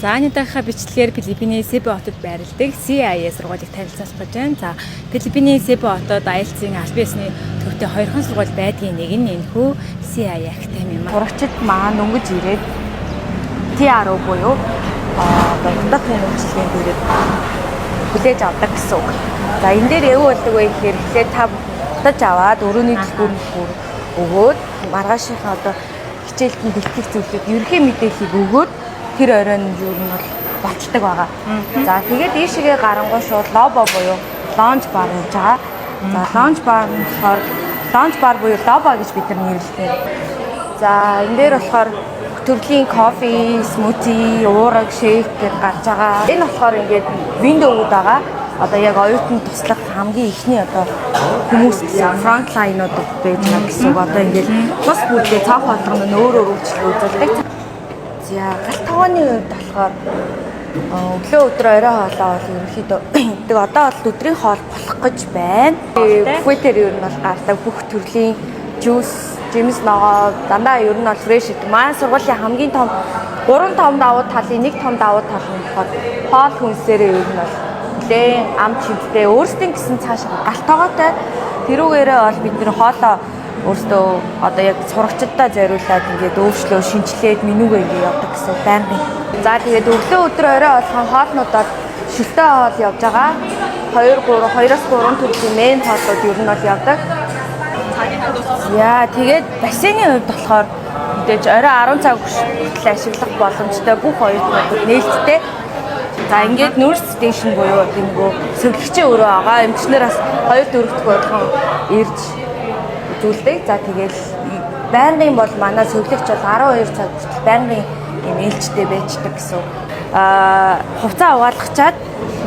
За анидахаа бичлэгээр Филиппиний Себу хотод байрладаг CIA сургуулийг танилцуулах гэж байна. За Филиппиний Себу хотод IELTS-ийн аль биесний төвтэй 2хан сургууль байдгийн нэг нь энэхүү CIA Academy юм. Сурагчид маань өнгөж ирээд TRO буюу дутах хэмжээний дээрээ хүлээж авдаг гэсэн үг. За энэ дээр юу болдог вэ гэхээр эхлээд та дутаж аваад өрөөний дэлгүүр өгөөд маргаашийнхаа одоо хичээлд бэлтгэх зүйлүүд ерөнхий мэдээллийг өгөөд тэр оройн юу нь бол болцдог байгаа. За тэгээд ийшээгээ гарангуй шууд лобо буюу лаунж бар гэж байгаа. За лаунж бар нь болохоор лаунж бар буюу лобо гэж бид нар нэрлэдэг. За энэ дээр болохоор төрлийн кофе, смути, уураг, шейк гэж гарч байгаа. Энэ болохоор ингээд виндо үүд байгаа. Одоо яг оюутан туслах хамгийн ихний одоо хүмүүс гэсэн фронт лайнууд байж байгаа гэсэн үг. Одоо ингээд бас бүрдээ цаах болгоно нь өөр үйлчлэл үзүүлдэг. За галт тогооны үед болохоор өглөө өдөр орой хоолоо бол ерөнхийдөө гэдэг одоо бол өдрийн хоол болох гэж байна. Бүфетээр ер нь бол гардаг бүх төрлийн жуус, жимс ногоо дандаа ер нь бол фреш гэдэг. Манай сургуулийн хамгийн том 3 том давуу талын нэг том давуу тал нь болохоор хоол хүнсээрээ ер нь бол нэлээд ам чимтэй өөрсдийн гэсэн цааш галт тогоотой тэрүүгээрээ бол бид нэр хоолоо өөртөө одоо яг сурагчдаа зориулаад ингээд өвчлөө шинжилээд менюгээ ингээд явдаг гэсэн байнгын. За тэгээд өглөө өдөр орой болгон хоолнуудад шилтэй хоол явж байгаа. 2-2-оос 3 төрлийн мен хоолууд ер нь бол явдаг. Яа тэгээд бассейны хувьд болохоор мэдээж орой 10 цаг хүртэл ашиглах боломжтой бүх оюутнууд нээлттэй. За ингээд nurse station буюу нөгөө сувлэгчийн өрөө байгаа. Эмчнэр бас 2-4 дахь болгон ирж зүйлдэг. За тэгэл байнгын бол манай сувлэгч бол 12 цаг хүртэл байнгын юм ээлжтэй байждаг гэсэн. Хувцас угаалгачаад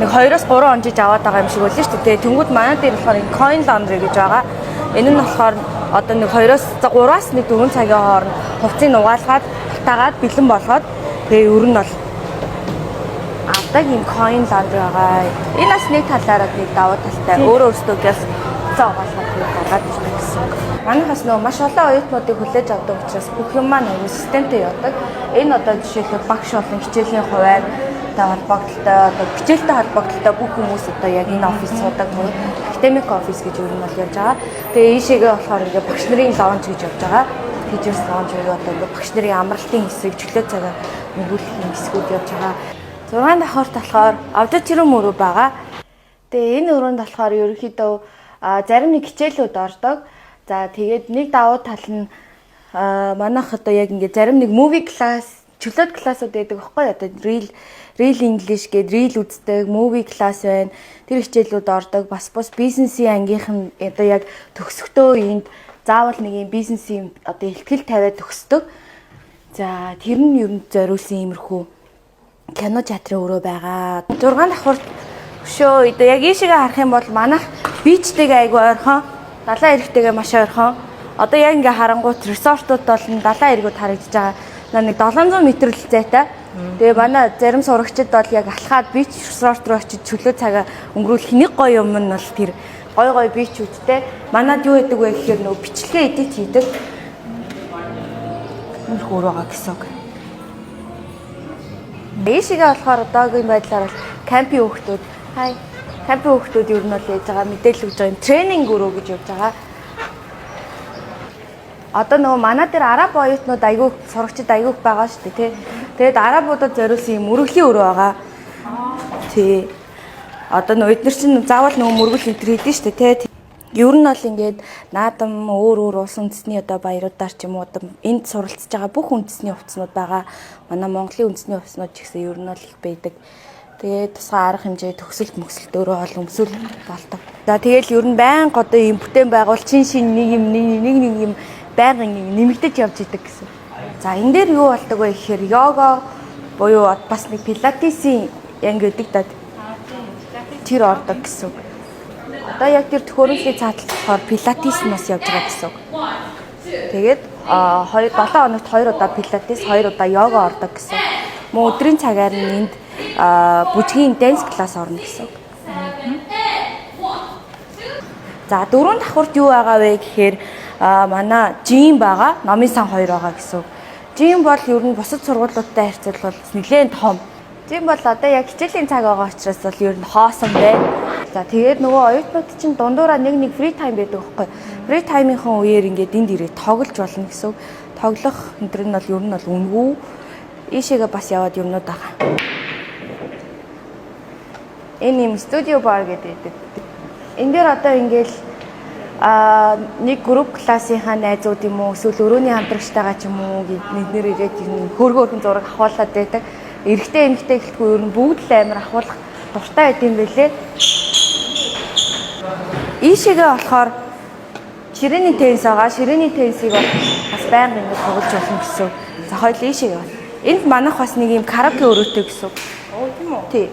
нэг 2-оос 3 онжиж аваад байгаа юм шиг үлээ шүү дээ. Тэнгүүд манай дээр болохоор coin laundry гэж байгаа. Энэ нь болохоор одоо нэг 2-оос 3-аас нэг 4 цагийн хооронд хувцсыг угаалгаад батагаад бэлэн болгоод тэгээ ер нь бол авдаг юм coin laundry байгаа. Энэ бас нэг талаараа нэг давуу талтай. Өөрөө өөрсдөө газ хувцас угаалгаад гаргаад ирдэг гэсэн. Манайхаас нөгөө маш олон оюутнуудыг хүлээж авдаг учраас бүх юм маань нөгөө системтэй явдаг. Энэ одоо жишээлбэл багш болон хичээлийн хуваар холбогдлолтой одоо хичээлтэй холбогдлолтой бүх хүмүүс одоо яг энэ офис суудаг буюу академик офис гэж юу нь бол явж байгаа. Тэгээ ийшээгээ болохоор ингээ багш нарын лаунж гэж явж байгаа. Teachers lounge буюу одоо ингээ багш нарын амралтын хэсэг, чөлөө цагаа өнгөрүүлэх хэсгүүд явж байгаа. 6 давхарт болохоор аудиториум өрөө байгаа. Тэгээ энэ өрөөнд болохоор ерөнхийдөө зарим нэг хичээлүүд ордог. За тэгээд нэг давуу тал нь манайх одоо яг ингээд зарим нэг movie class, чөлөөт классууд байдаг байхгүй одоо real English гэдэг real үздэг movie class байна. Тэр хичээлүүд ордог. Бас бизнесийн ангийнхан одоо яг төгсөхдөө энд заавал нэг юм бизнесийн одоо ихтгэл тавиад төгсдөг. За тэр нь ер нь зориулсан иймэрхүү кино театрын өрөө байгаа. 6 давхарт өшөө одоо яг ийшээгээ харах юм бол манайх бичтэйг айгүй ойрхон далайн эрэгтэйгээ маш ойрхон. Одоо яг ингээ харангуут resort-ууд бол далайн эргүүд харагдаж байгаа. Нэг 700 м л зайтай. Тэгээ манай зарим сурагчид бол яг алхаад beach resort руу очиж чөлөө цагаа өнгөрүүлэх нэг гоё юм нь бол тэр гоё beach үдтэй. Манад юу гэдэг вэ гэхээр нөгөө бичлэгээ edit хийдэг. Нэг өрөөгаа гэсэн үг. Ийшээгээ болохоор одоогийн байдлаар бол кампийн хүүхдүүд кампийн хүүхдүүд ер нь бол яаж байгаа мэдээлэл өгж байгаа юм тренинг өрөө гэж явж байгаа. Одоо нөгөө манай дээр араб оюутнууд айгүй сурагчид айгүй байгаа шүү дээ тий. Тэгээд арабуудад зориулсан юм мөргөлийн өрөө байгаа. Тий. Одоо нөгөө эдгээр чинь заавал нөгөө мөргөл энтер хийдэж шүү дээ тий. Ер нь бол ингээд наадам өөр улс үндэсний одоо баяруудаар ч юм уу энд суралцж байгаа бүх үндэсний хувцснууд байгаа. Манай Монголын үндэсний хувцснууд ч гэсэн ер нь бол их байдаг. Тэгээд тусгай арга хэмжээ төгсөлт мөксөлт өөрөө ол өмсөл болдог. За тэгэл ер нь байнга одоо юм бүтээн байгуул чин нэг юм байнгын нэмэгдэж явж идэг гэсэн. За энэ дээр юу болдог вэ гэхээр йога буюу бас нэг пилатесийн яг гэдэг даа. Тэр ордог гэсэн. Одоо яг тэр төхөөрөмжийн цаатлал болохоор пилатес нь бас явж байгаа гэсэн. Тэгээд 7 хоногт 2 удаа пилатес, 2 удаа йога ордог гэсэн. Мөн өдрийн цагаар нь энд бүжгийн данс класс орно гэсэн. За дөрөв давхурд юу байгаа вэ гэхээр манай жим байгаа, номын сан 2 байгаа гэсэн. Жим бол ер нь бусад сургуулиудтай харьцуулбал нэлээд том. Жим бол одоо яг хичээлийн цаг байгаа учраас бол ер нь хоосон байна. За тэгээд нөгөө оюутнууд чинь дундуураа нэг фри тайм байдаг байхгүй. Фри таймынхон үеэр ингээд энд ирээд тоглож болно гэсэн. Тоглох өндөр нь бол ер нь бол үнгүй. Ийшээгээ бас яваад юмнууд байгаа. Энэ юм студио бар гэдэг. Энд дээр одоо ингээл нэг групп классынхаа найзууд юм уу эсвэл өрөөний хамтрагчтайгаа ч юм уу нэг нэр ирээд хөөрхөн зураг авахуулаад байдаг. Эрэгтэй эмэгтэй гэлтгүй ер нь бүгд л амар авахуулах дуртай байт юм байлээ. Ийшээгээ болохоор ширээний теннис байгаа. Ширээний теннисийг бол бас байнга ингэ тоглож болно гэсэн. За хоёул ийшээгээ байна. Энд манайх бас нэг юм караоке өрөөтэй гэсэн. Оо тийм үү? Тий.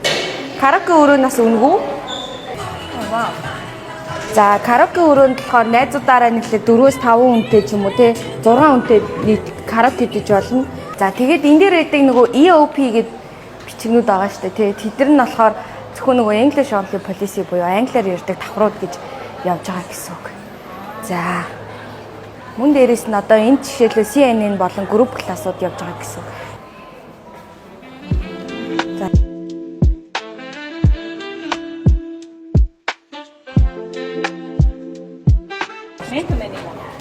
Караоке өрөөнөөс үнгүй. Вау. За караоке өрөөнд болохоор найзуудаараа нэглээ 4-5 хүнтэй ч юм уу те 6 хүнтэй нийт караоке дэж болно. За тэгээд энэ дээр байдаг нөгөө EOP гэдэг бичгнүүд байгаа шүү дээ те. Тэдэр нь болохоор зөвхөн нөгөө English only policy буюу англиар ярьдаг давхрууд гэж явж байгаа гэсэн үг. За мөн дээрээс нь одоо энэ жишээлбэл CNN болон групп классууд явж байгаа гэсэн үг. За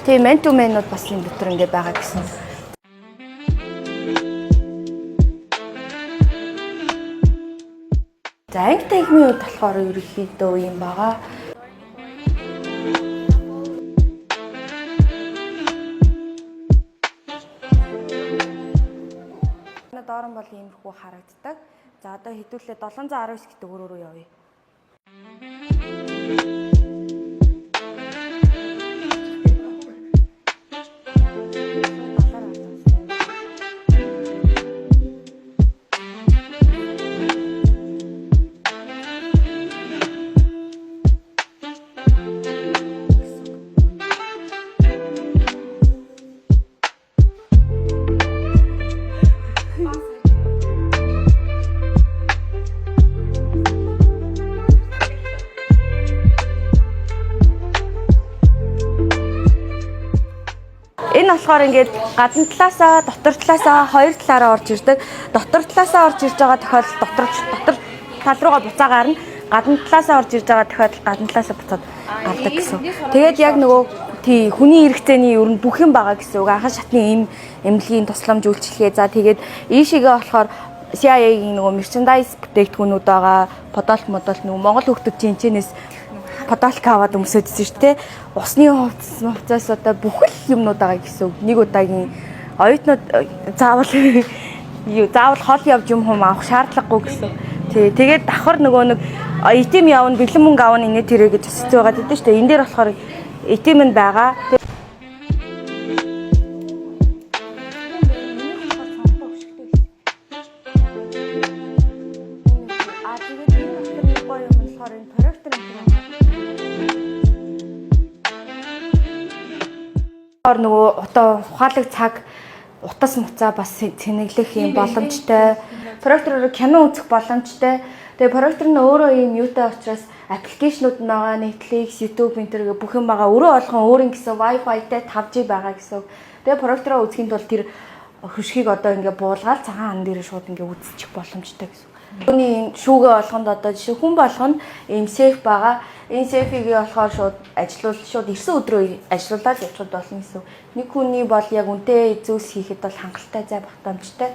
тийм ментумэнууд бас энэ дотор ингэ байгаа гэсэн. За анги техникийн үед болохоор ерөнхийдөө юм байгаа. Доорн бол иймэрхүү харагддаг. За одоо хэдүүлээ 719 гэдэг өрөө рүү явъя. Энэ болохоор ингээд гадна талаасаа, дотор талаасаа хоёр талаараа орж ирдэг. Дотор талаасаа орж ирж байгаа тохиолдолд дотор тал руугаа буцаа гарна. Гадна талаасаа орж ирж байгаа тохиолдолд гадна талаасаа буцаад гардаг гэсэн. Тэгээд яг нөгөө тий хүний хэрэгцээний ер нь бүх юм байгаа гэсэн үг. Анхан шатны эмнэлгийн тусламж үйлчлэгээ. За тэгээд ийшээгээ болохоор CIA-ийн нөгөө merchandise бүтээгдэхүүнүүд байгаа. Подолк нөгөө Монгол хөлтөд жинчэнээс подолк аваад өмсөдсөн шүү дээ. Усны хувцас одоо бүх л юмнууд байгаа гэсэн үг. Нэг удаагийн оюутнууд заавал хол явж юм хум авах шаардлагагүй гэсэн. Тэгээд давхар нөгөө нэг итем явна, бэлэн мөнгө авна инээ тэрэ гэж хэсэж байгаа гэдэг шүү дээ. Энэ дээр болохоор итем нь байгаа. Нөгөө одоо ухаалаг цаг утас муцаа бас цэнэглэх юм боломжтой. Проектороор кино үзэх боломжтой. Тэгээ проектор нь өөрөө юм юутай учраас аппликейшнууд нь байгаа, Netflix, YouTube энэ төр бүх юм байгаа. Өрөө олгон өөрийн гэсэн Wi-Fi-тай 5G байгаа гэсэн. Тэгээ проектороо үзэхийн тулд тэр хөшгийг одоо ингээ буулгаад цагаан ан дээр шууд ингээ үзчих боломжтой гэсэн. Үүний шүүгээ олгонд одоо жишээ хүн болгоно ийм сейф байгаа. Энэ сейфийг болохоор шууд ирсэн өдрөө ажиллуулаад явчихад болно гэсэн. Нэг хүний бол яг үнтэй зүйлс хийхэд бол хангалттай зай багтаамжтай.